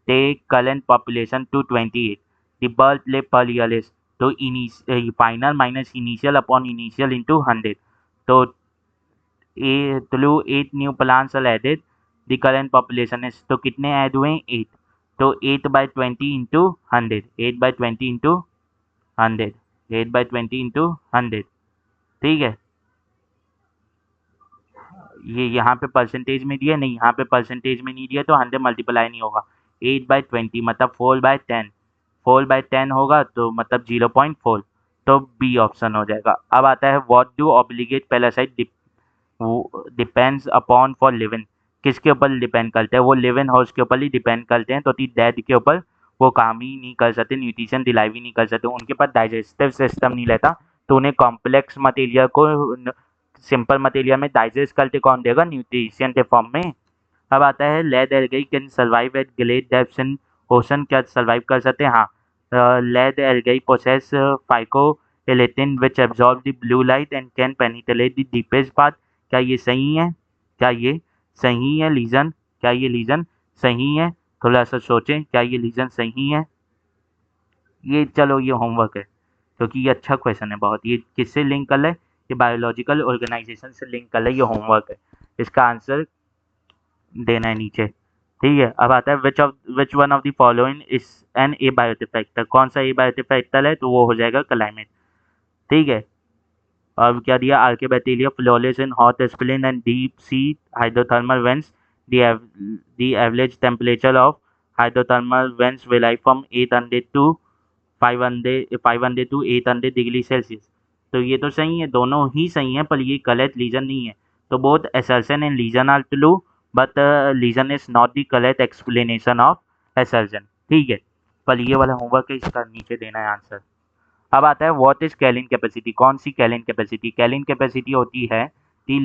take current population to 28. The birth rate per year is तो final minus initial upon initial into 100. तो through 8 new plants are added, the current population is, तो कितने add हुए? 8। तो 8 by 20 into 100, 8 by 20 into 100, 8 by 20 into 100। ठीक है, ये यहाँ पे परसेंटेज में दिया नहीं, यहाँ पे परसेंटेज में नहीं दिया, तो 100 मल्टीप्लाई नहीं होगा। 8/20 मतलब 4/10, 4/10 होगा तो मतलब 0.4, तो बी ऑप्शन हो जाएगा। अब आता है what do obligate parasite depends upon for living, किसके ऊपर डिपेंड करते हैं? वो लिविंग हाउस के ऊपर ही डिपेंड करते हैं। तो डेड के ऊपर वो काम ही नहीं कर सकते, न्यूट्रिशन डिलाइव ही नहीं कर सकते, उनके पास डाइजेस्टिव सिस्टम नहीं रहता, तो उन्हें कॉम्प्लेक्स मटेरियल को सिंपल मटेरियल में डाइजेस्ट करके कौन देगा? न्यूट्रिशन के फॉर्म में। अब आता है red algae can survive at great depths in ocean, क्या सर्वाइव कर सकते हैं? हाँ, red algae possess phycoerythrin which absorb the blue light and can penetrate the deepest part. क्या ये सही है? क्या ये सही है लीजन? क्या ये लीजन सही है? थोड़ा सा सोचें, क्या ये लीजन सही है? ये चलो ये होमवर्क है, क्योंकि ये अच्छा क्वेश्चन है बहुत। ये किससे लिंक कर ले? ये बायोलॉजिकल ऑर्गेनाइजेशन से लिंक कर ले, ये होमवर्क है। इसका आंसर देना है नीचे। ठीक है, अब आता है which one of the following is an abiotic factor, कौन सा ए बायोटिक फैक्टर है? तो वो हो जाएगा क्लाइमेट। ठीक है, अब क्या दिया? Archaebacteria flourish in hot spring and deep sea hydrothermal vents, the average temperature of hydrothermal vents vary from 800 to 500 to 800 degree Celsius. तो ये तो सही है, दोनों ही सही है, पर ये करेक्ट रीजन नहीं है। तो both assertion and reason are true, but reason is not the correct explanation of assertion। ठीक है, पर ये वाला होमवर्क है, इसका नीचे देना है आंसर। अब आता है व्हाट इज कैलिन कैपेसिटी, कौन सी कैलिन कैपेसिटी? कैलिन कैपेसिटी होती है कि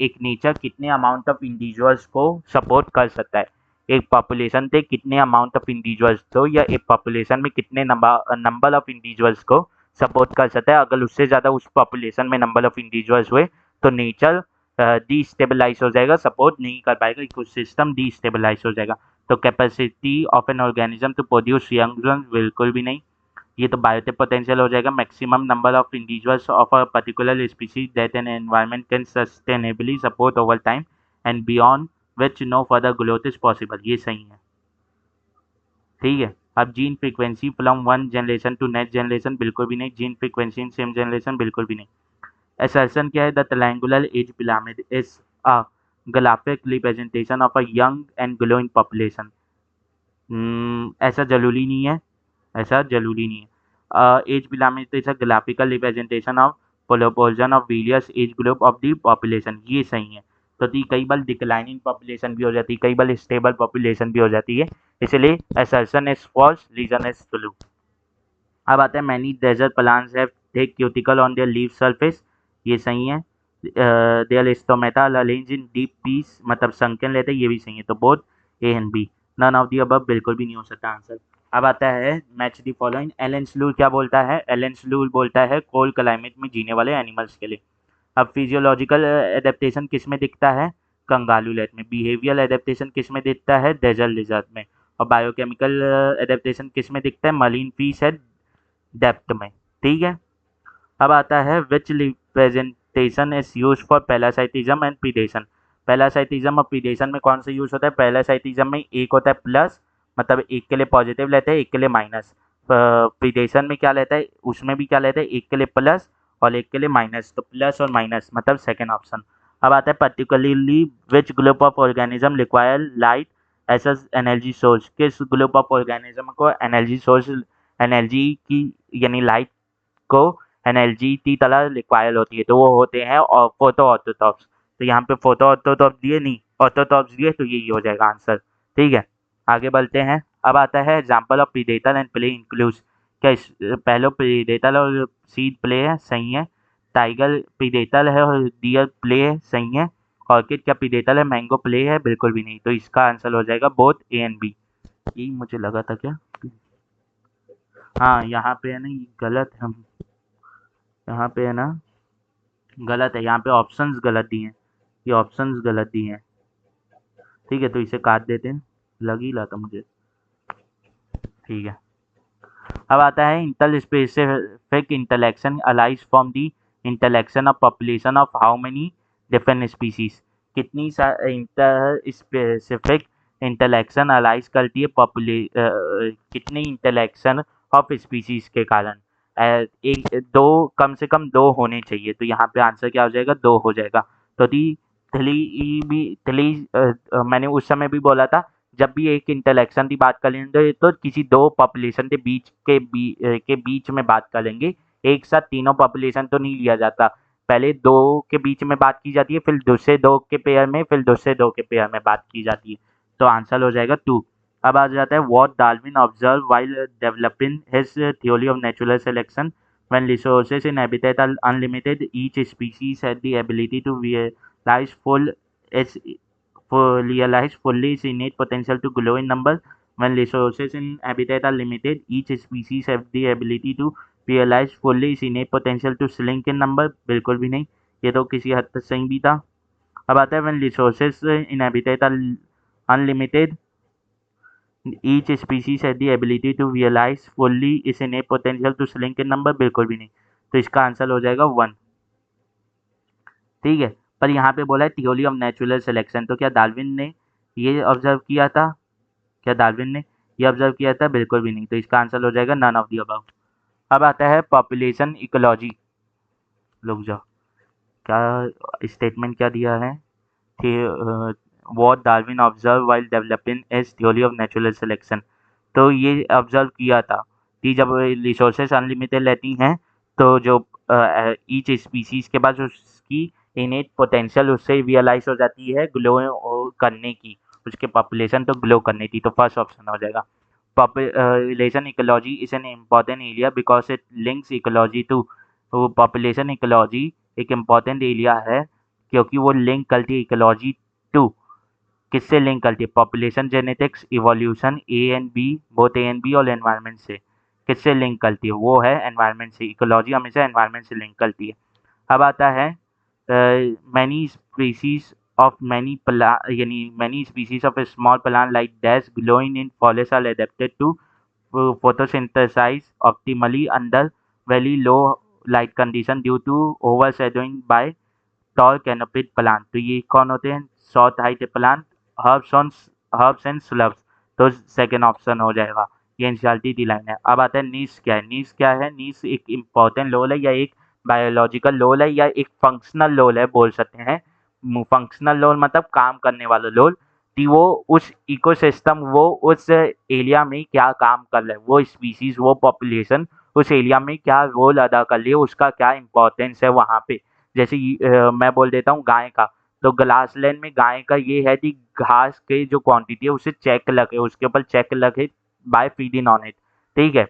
एक नेचर कितने अमाउंट ऑफ इंडिविजुअल्स को सपोर्ट कर सकता है। एक पॉपुलेशन से कितने अमाउंट ऑफ इंडिविजुअल्स को, या एक पॉपुलेशन में कितने नंबर ऑफ इंडिविजुअल्स को सपोर्ट कर सकता है। अगर उससे ज़्यादा उस पॉपुलेशन में नंबर ऑफ इंडिविजुअल्स हुए तो नेचर डिस्टेबलाइज हो जाएगा, सपोर्ट नहीं कर पाएगा, इकोसिस्टम डिस्टेबलाइज हो जाएगा। तो capacity of an organism to produce young बिल्कुल भी नहीं। ये तो बायोटिक पोटेंशियल हो जाएगा, maximum number of individuals of a particular species that an environment can sustainably support over time and beyond which no further growth is possible, ये सही है। ठीक है, अब gene frequency from one generation to next generation बिल्कुल भी नहीं। Gene frequency in same generation बिल्कुल भी नहीं। assertion क्या है? The triangular age pyramid is a graphic representation of a young and glowing population. ऐसा जरूरी नहीं है, ऐसा जरूरी नहीं है। Age pyramid is a graphical representation of proportion of various age group of the population, ये सही है। तो कई बार डिक्लाइनिंग पॉपुलेशन भी हो जाती है, कई बार स्टेबल पॉपुलेशन भी हो जाती है, इसलिए assertion is false, reason is true. अब आता है many desert plants have thick cuticle on their leaf surface, ये सही है। Their stomata arrange in deep pits, मतलब संकन लेते हैं, ये भी सही है। तो both A and B, none of the above बिल्कुल भी नहीं हो सकता आंसर। अब आता है match the following. Allen's rule क्या बोलता है? एलन स्लूर बोलता है कोल्ड क्लाइमेट में जीने वाले एनिमल्स के लिए। अब फिजियोलॉजिकल एडेप्टेशन किस में दिखता है? कंगालू लैट में। बिहेवियरल एडेप्टेशन किस में दिखता है? डेजर्ट लिजर्ड में। और बायोकेमिकल एडेप्टेशन किस में दिखता है? मरीन फिश है डेप्थ में। ठीक है। अब आता है which representation is use for parasitism and predation. Parasitism और प्रीडेशन में कौन सा यूज होता है? पैरासाइटिज्म में एक होता है प्लस, मतलब एक के लिए पॉजिटिव लेते हैं, एक के लिए माइनस। प्रीडेशन में क्या लेता है? उसमें भी क्या लेते हैं? एक के लिए प्लस और एक के लिए माइनस, तो प्लस और माइनस मतलब सेकेंड ऑप्शन। अब आता है particularly which group of organism require light as energy source. किस ग्रुप ऑफ ऑर्गेनिज्म को एनर्जी सोर्स, एनर्जी की यानी लाइट को एनर्जी की तरह रिक्वायर होती है, तो वो होते हैं और फोटो ऑर्थोट्रॉप्स। तो यहाँ पे फोटो ऑर्थोट्रॉप्स दिए नहीं, ऑर्थोट्रॉप्स दिए, तो यही हो जाएगा आंसर। ठीक है, आगे बढ़ते हैं। अब आता है example of predator and play includes. क्या इस पहले प्रीडेटर और सीड प्ले है? सही है। टाइगर प्रीडेटर है और डियर प्ले है? सही है। ऑर्किड क्या प्रीडेटर है? मैंगो प्ले है? बिल्कुल भी नहीं। तो इसका आंसर हो जाएगा बोथ ए एंड बी। यही मुझे लगा था क्या। हाँ यहाँ पे है ना, ये गलत है। यहाँ पे है ना गलत है, यहाँ पे ऑप्शंस गलत दिए हैं, ये ऑप्शंस गलत दिए हैं। ठीक है, तो इसे काट देते हैं, लग ही रहा था मुझे। ठीक है, अब आता है interspecific interaction arise from the interaction of population of how many different species. कितनी इंटर स्पेसिफिक इंटलेक्शन अलाइज करती है कितनी इंटलेक्शन ऑफ स्पीसीज के कारण? एक दो, कम से कम दो होने चाहिए, तो यहाँ पे आंसर क्या हो जाएगा? दो हो जाएगा। तो दी थली भी थली मैंने उस समय भी बोला था, जब भी एक इंटलेक्शन की बात करेंगे तो किसी दो पॉपुलेशन के बीच में बात करेंगे। एक साथ तीनों पॉपुलेशन तो नहीं लिया जाता, पहले दो के बीच में बात की जाती है, फिर दूसरे दो के पेयर में, फिर दूसरे दो के पेयर में बात की जाती है। तो आंसर हो जाएगा टू। अब आ जाता है what Darwin observe while developing his theory of natural selection. When resources in habitat are unlimited, each species has the ability to realize its realize fully its innate potential to grow in number. When resources in habitat are limited, each species have the ability to realize fully its innate potential to shrink in number. बिल्कुल भी नहीं, ये तो किसी हद तक सही भी था। अब आता है when resources in habitat are unlimited, each species has the ability to realize fully its innate potential to shrink in number. बिल्कुल भी नहीं, तो इसका आंसर हो जाएगा वन। ठीक है, पर यहाँ पे बोला है थ्योरी ऑफ नेचुरल सिलेक्शन, तो क्या डार्विन ने ये ऑब्जर्व किया था? क्या डार्विन ने ये ऑब्जर्व किया था? बिल्कुल भी नहीं, तो इसका आंसर हो जाएगा नन ऑफ दी अबव। अब आता है पॉपुलेशन इकोलॉजी। रुक जाओ, क्या स्टेटमेंट क्या दिया है? What Darwin observe while developing as theory of natural selection. तो ये ऑब्जर्व किया था कि जब रिसोर्सेज अनलिमिटेड रहती हैं, तो जो ईच स्पीसीज के पास उसकी इनेट पोटेंशियल उससे रियलाइज हो जाती है ग्लो करने की, उसके पॉपुलेशन तो ग्लो करने की। तो फर्स्ट ऑप्शन हो जाएगा। population ecology is an important area because it links ecology to population ecology एक important area है, क्योंकि वो लिंक करती है इकोलॉजी टू, किससे लिंक करती है? Population genetics, evolution, A and B, both A and B, और एनवायरनमेंट से। किससे लिंक करती है? वो है एनवायरनमेंट से। इकोलॉजी हमेशा एनवायरनमेंट से लिंक करती है। अब आता है many species of many plant, यानी many species of a small plant like dash glowing in forest are adapted to photosynthesize optimally under very low light condition due to overshadowing by tall canopied plant। तो ये कौन होते हैं? Short height plant, herbs and shrubs. तो second option हो जाएगा, ये NCERT की लाइन है। अब आता है नीश क्या है? नीश क्या है? नीश एक इम्पॉर्टेंट रोल है, या एक बायोलॉजिकल रोल है, या एक फंक्शनल रोल है बोल सकते हैं। फंक्शनल रोल मतलब काम करने वाला रोल, कि वो उस इकोसिस्टम, वो उस एरिया में क्या काम कर रहा है, वो स्पीसीज, वो पॉपुलेशन उस एरिया में क्या रोल अदा कर रही है, उसका क्या इम्पोर्टेंस है वहाँ पे। जैसे मैं बोल देता हूँ गाय का, तो ग्रासलैंड में गाय का ये है कि घास की जो क्वांटिटी है उसे चेक लगे, उसके ऊपर चेक लगे बाय फीडिंग ऑन इट। ठीक है,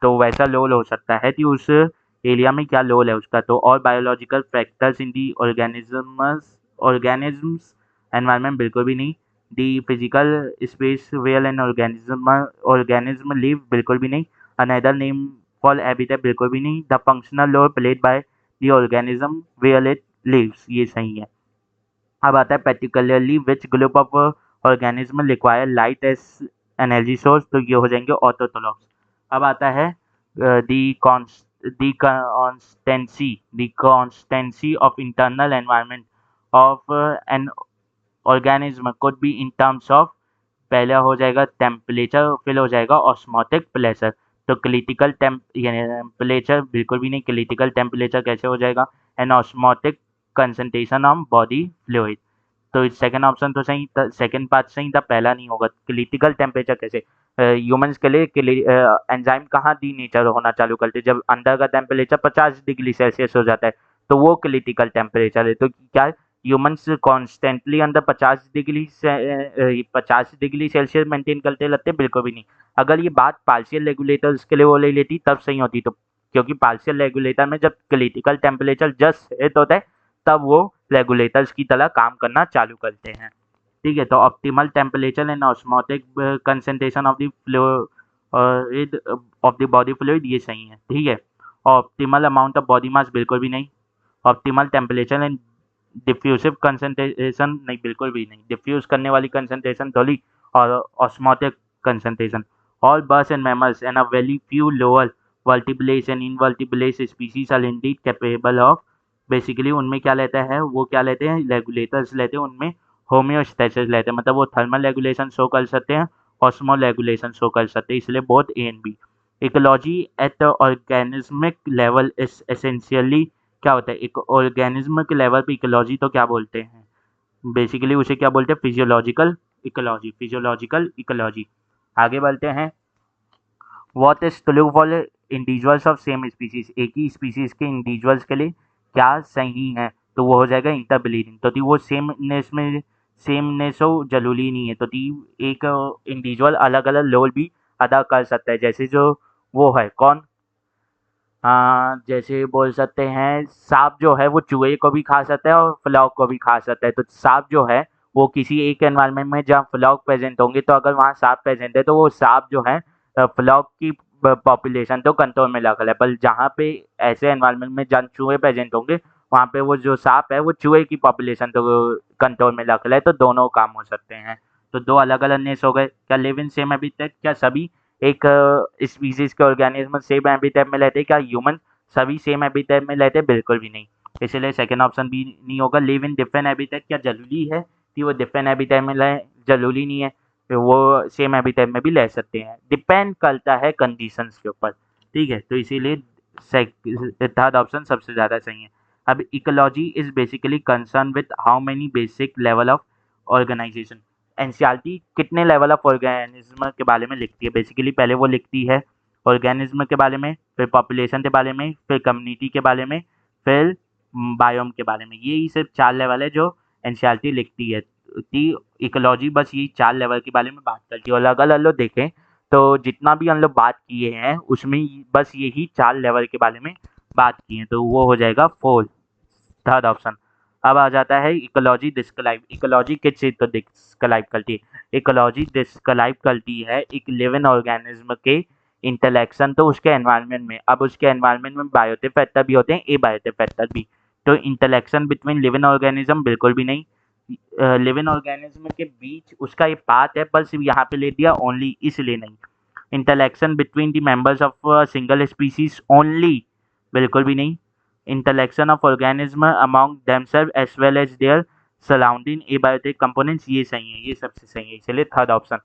तो वैसा लोल हो सकता है कि उस एरिया में क्या लोल है उसका। तो और biological factors in the organism's environment, बिल्कुल भी नहीं। The physical space where an organism live, बिल्कुल भी नहीं। अनदर नेम फॉर हैबिटेट, बिल्कुल भी नहीं। The functional role played by the organism where it lives, ये सही है। अब आता है particularly which group of organism require light as energy source, तो ये हो जाएंगे ऑटोट्रॉफ्स। अब आता है the constancy of internal environment of an organism could be in terms of, पहला हो जाएगा टेम्परेचर, फिर हो जाएगा ऑस्मोटिक प्रेशर। तो क्रिटिकल टेम्परेचर बिल्कुल भी नहीं, क्रिटिकल टेम्परेचर कैसे हो जाएगा, and osmotic concentration of body fluid. तो सेकंड ऑप्शन तो सही, सेकंड पार्ट सही था, पहला नहीं होगा। क्रिटिकल टेम्परेचर कैसे, ह्यूमंस के लिए एंजाइम कहाँ डी नेचर होना चालू करते हैं, जब अंदर का टेम्परेचर 50 डिग्री सेल्सियस हो जाता है, तो वो क्रिटिकल टेम्परेचर है। तो क्या ह्यूमंस कॉन्स्टेंटली अंदर 50 डिग्री सेल्सियस मेंटेन करते रहते, बिल्कुल भी नहीं। अगर ये बात पार्शियल रेगुलेटर्स के लिए वो ले लेती तब सही होती, तो क्योंकि पार्शियल रेगुलेटर में जब क्रिटिकल टेम्परेचर जस्ट हिट होता है तब वो रेगुलेटर्स की तरह काम करना चालू करते हैं। ठीक है, तो optimal temperature and osmotic concentration of the fluid of the body fluid, ये सही है। ठीक है, optimal amount of body mass, बिल्कुल भी नहीं। Optimal temperature and diffusive concentration, नहीं, बिल्कुल भी नहीं। डिफ्यूज करने वाली कंसंट्रेशन थोड़ी, और osmotic concentration. All birds and mammals and a very few lower vertebrates and invertebrates species are indeed capable of, basically उनमें क्या लेता है, वो क्या लेते हैं, रेगुलेटर्स लेते हैं, उनमें होम्योस्टेसिस लेते हैं, मतलब वो थर्मल रेगुलेशन शो कर सकते हैं, ऑस्मो रेगुलेशन शो कर सकते हैं, इसलिए both A and B. Ecology at organismic level is essentially, क्या होता है एक ऑर्गेनिज्म के लेवल पे इकोलॉजी तो क्या बोलते हैं, बेसिकली उसे क्या बोलते हैं, फिजियोलॉजिकल इकोलॉजी, फिजियोलॉजिकल इकोलॉजी। आगे बढ़ते हैं। What is true for individuals of same species, एक ही स्पीसीज के इंडिविजुअल्स के लिए क्या सही है, तो वो हो जाएगा इंटरब्रीडिंग। तो वो सेमनेस में सेमनेस हो जरूरी नहीं है, तो एक इंडिविजुअल अलग अलग रोल भी अदा कर सकता है, जैसे जो वो है कौन, जैसे बोल सकते हैं सांप जो है वो चूहे को भी खा सकता है और फ्लॉग को भी खा सकता है। तो सांप जो है वो किसी एक एनवायरनमेंट में जहाँ फ्लॉग प्रेजेंट होंगे, तो अगर वहाँ सांप प्रेजेंट है तो वो सांप जो है फ्लॉग की पॉपुलेशन तो कंट्रोल में रख है, पर जहाँ पे ऐसे एनवायरनमेंट में जहाँ चूहे प्रेजेंट होंगे वहाँ पे वो जो सांप है वो चूहे की पॉपुलेशन तो कंट्रोल में रख है, तो दोनों काम हो सकते हैं। तो दो अलग अलग नेस हो गए। क्या लिव इन सेम हैबिटेट, क्या सभी एक स्पीसीज के ऑर्गेनिज्म सेम हैबिटेट में रहते हैं, क्या ह्यूमन सभी सेम हैबिटेट में रहते हैं, बिल्कुल भी नहीं। इसलिए सेकंड ऑप्शन भी नहीं होगा। लिव इन डिफरेंट हैबिटेट, क्या जरूरी है कि वो डिफरेंट हैबिटेट में रहे, जरूरी नहीं है, तो वो सेम हैबिटेट में भी रह सकते हैं, डिपेंड करता है कंडीशंस के ऊपर। ठीक है, तो इसीलिए थर्ड ऑप्शन सबसे ज़्यादा सही है। अब ecology is basically concern with how many basic level of organisation, NCERT कितने लेवल ऑफ ऑर्गेनिज्म के बारे में लिखती है, बेसिकली पहले वो लिखती है ऑर्गेनिज्म के बारे में, फिर पॉपुलेशन के बारे में, फिर कम्युनिटी के बारे में, फिर बायोम के बारे में। यही सिर्फ 4 लेवल है जो एनसीईआरटी लिखती है। इकोलॉजी बस यही 4 लेवल के बारे में बात करती है, और अगर हम लोग देखें तो जितना भी हम लोग बात किए हैं उसमें बस यही 4 लेवल के बारे में बात की है, तो वो हो जाएगा फोर्थ, थर्ड ऑप्शन। अब आ जाता है इकोलॉजी डिस्क्राइब, इकोलॉजी किस चीज़ को डिस्क्राइब करती है, इकोलॉजी डिस्क्राइब करती है एक लिविंग ऑर्गेनिज्म के इंटरेक्शन, तो उसके एनवायरनमेंट में, अब उसके एनवायरनमेंट में बायोटिक फैक्टर भी होते हैं, ए बायोटिक फैक्टर भी। तो इंटरेक्शन बिटवीन लिविंग ऑर्गेनिज्म, बिल्कुल भी नहीं। लिविंग ऑर्गेनिज्म के बीच उसका एक पार्ट है, बस यहाँ पे ले दिया ओनली, इसलिए नहीं। Interaction between the members of single species only, बिल्कुल भी नहीं। Interaction of organism among themselves as well as their surrounding abiotic components, ये सही है, ये सबसे सही है, इसलिए थर्ड ऑप्शन।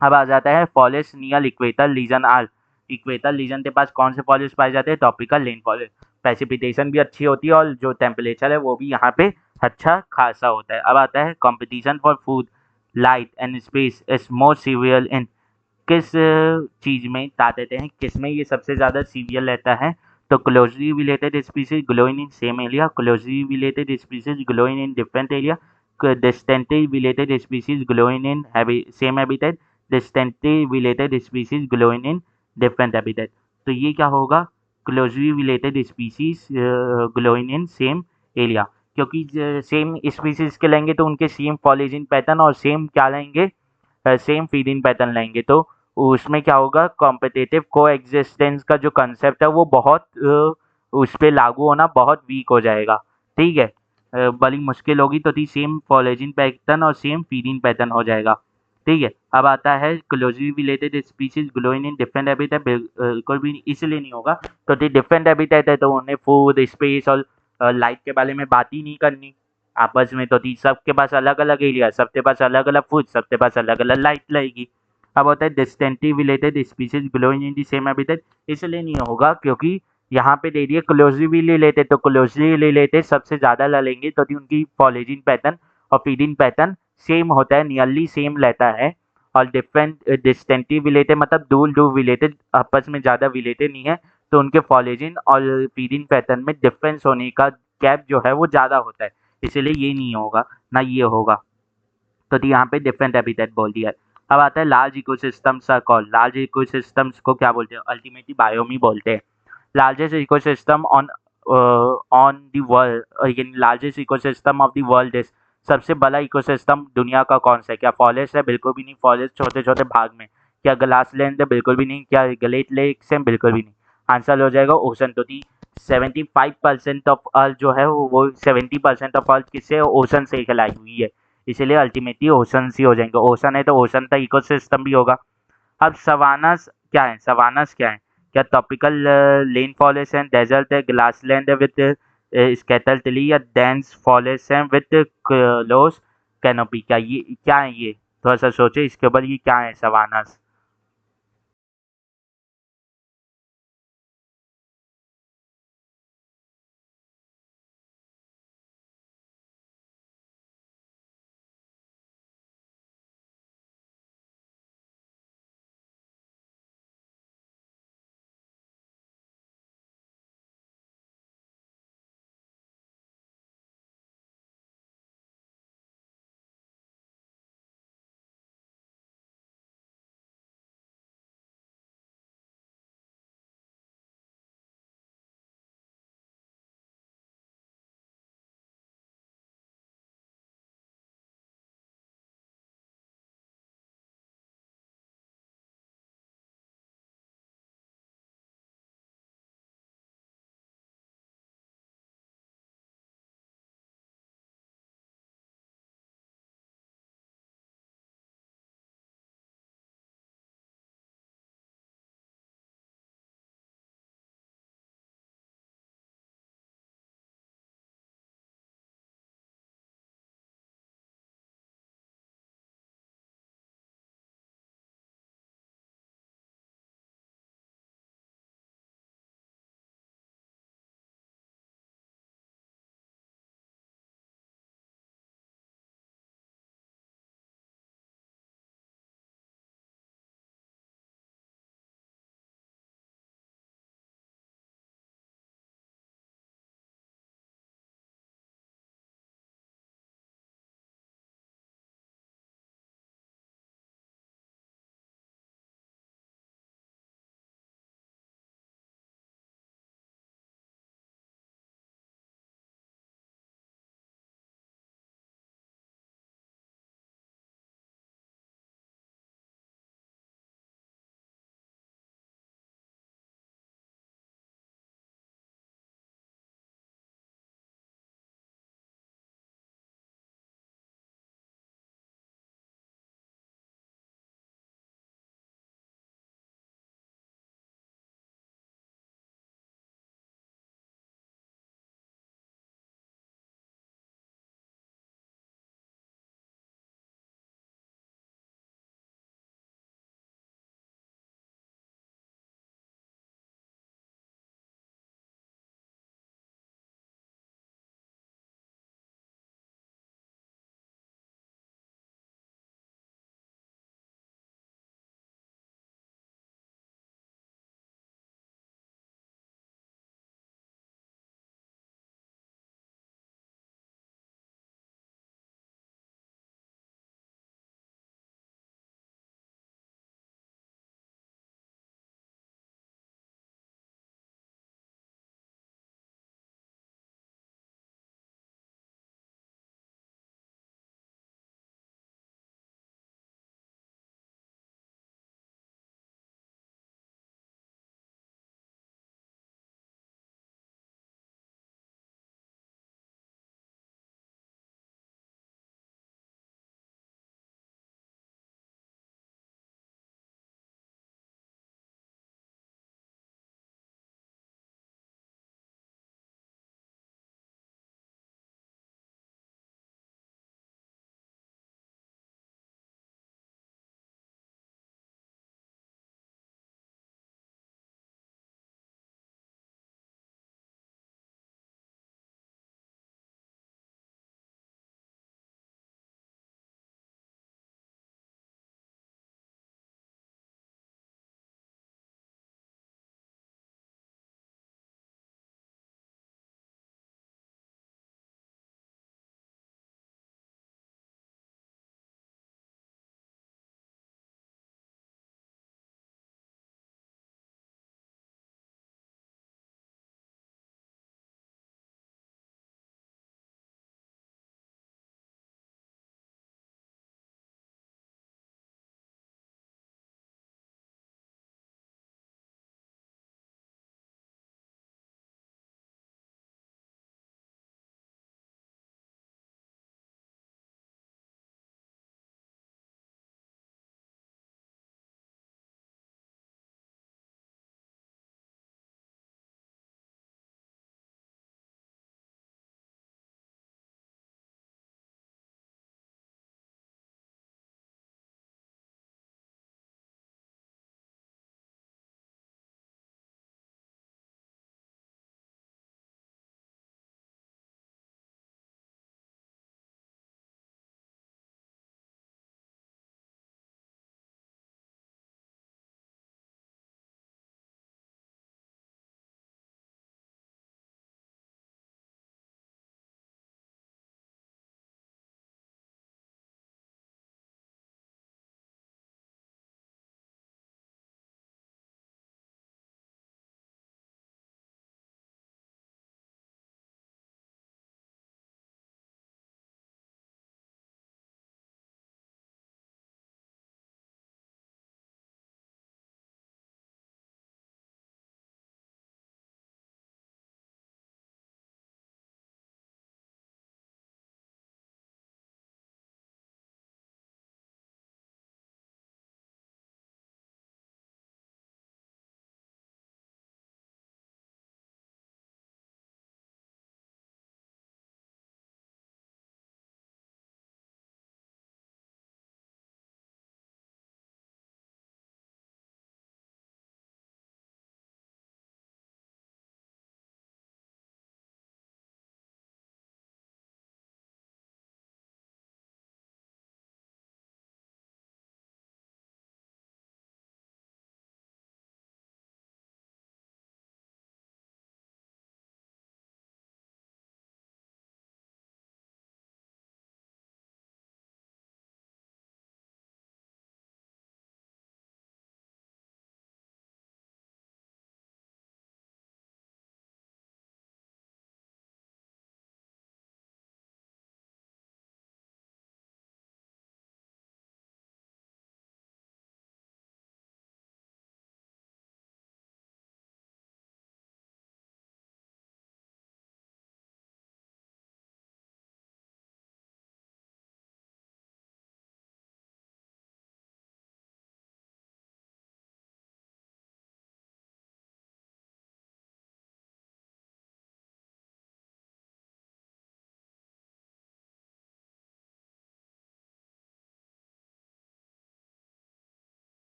अब आ जाता है forest near equator region are, equator region के पास कौन से फॉरेस्ट पाए जाते हैं, ट्रॉपिकल रेन फॉरेस्ट, प्रेसिपिटेशन भी अच्छी होती है और जो टेम्परेचर है वो भी यहाँ पे अच्छा खासा होता है। अब आता है competition for food light and space is more severe इन, किस चीज़ में बता देते हैं, किस में ये सबसे ज़्यादा सीवियर रहता है, तो closely related species glowing in same area, closely related species glowing in different area, distantly related species glowing in same habitat, distantly related species glowing in different habitat. तो ये क्या होगा, closely related species glowing in same area. क्योंकि same species के लेंगे तो उनके same फॉलोजिंग pattern और सेम क्या लेंगे, सेम फीडिंग पैटर्न लेंगे, तो उसमें क्या होगा, कॉम्पिटिटिव को एग्जिस्टेंस का जो कंसेप्ट है वो बहुत उस पे लागू होना बहुत वीक हो जाएगा। ठीक है, बड़ी मुश्किल होगी, तो थी सेम फॉलोजिंग पैटर्न और सेम फीडिंग पैटर्न हो जाएगा। ठीक है, अब आता है closely related species glowing in different habitat, बिल्कुल भी इसलिए नहीं होगा तो डिफरेंट हैबिटेट है तो उन्हें फूड, स्पेस और लाइट के बारे में बात ही नहीं करनी आपस में, तो थी सबके पास अलग अलग एरिया, सबके पास अलग अलग फूड, सबके पास अलग अलग लाइट लगेगी। अब होता है distantly related species glowing in the same habitat, इसलिए नहीं होगा क्योंकि यहाँ पे दे दिए क्लोजली रिलेटेड, तो क्लोजली रिलेटेड सबसे ज़्यादा ललेंगे तो उनकी फॉलोजिंग पैटर्न और फीडिंग पैटर्न सेम होता है, नियरली सेम रहता है। और डिफरेंट डिस्टेंटली रिलेटेड मतलब दूर दूर रिलेटेड, आपस में ज़्यादा रिलेटेड नहीं है, तो उनके फॉलोजिंग और फीडिंग पैटर्न में डिफरेंस होने का गैप जो है वो ज़्यादा होता है, इसलिए ये नहीं होगा, ना ये होगा। तो यहाँ पे डिफरेंट हैबिटेट बोल दिया है। अब आता है large ecosystems are called, large ecosystems को क्या बोलते हैं, अल्टीमेटली बायोम ही बोलते हैं। Largest ecosystem on the world, largest ecosystem of the world is, सबसे बड़ा इकोसिस्टम दुनिया का कौन सा है, क्या फॉरेस्ट है, बिल्कुल भी नहीं, फॉरेस्ट छोटे छोटे भाग में, क्या ग्लासलैंड है, बिल्कुल भी नहीं, क्या ग्लेट लेक्स हैं, बिल्कुल भी नहीं, आंसर हो जाएगा ओशन। तो 75% ऑफ अर्थ जो है वो 70% ऑफ अर्थ किससे, ओशन से खिलाई हुई है, इसलिए अल्टीमेटली ओशन ही हो जाएंगे, ओशन है तो ओशन तक इकोसिस्टम भी होगा। अब सवानास क्या है, सवानास क्या है, क्या टॉपिकल लेन फॉरेस्ट है, डेजर्ट है, ग्रासलैंड है विद स्कैटर टिली, या डेंस फॉरेस्ट है विद क्लोज कैनोपी, क्या ये क्या है, ये थोड़ा सा सोचे इसके ऊपर, ये क्या है सवानास।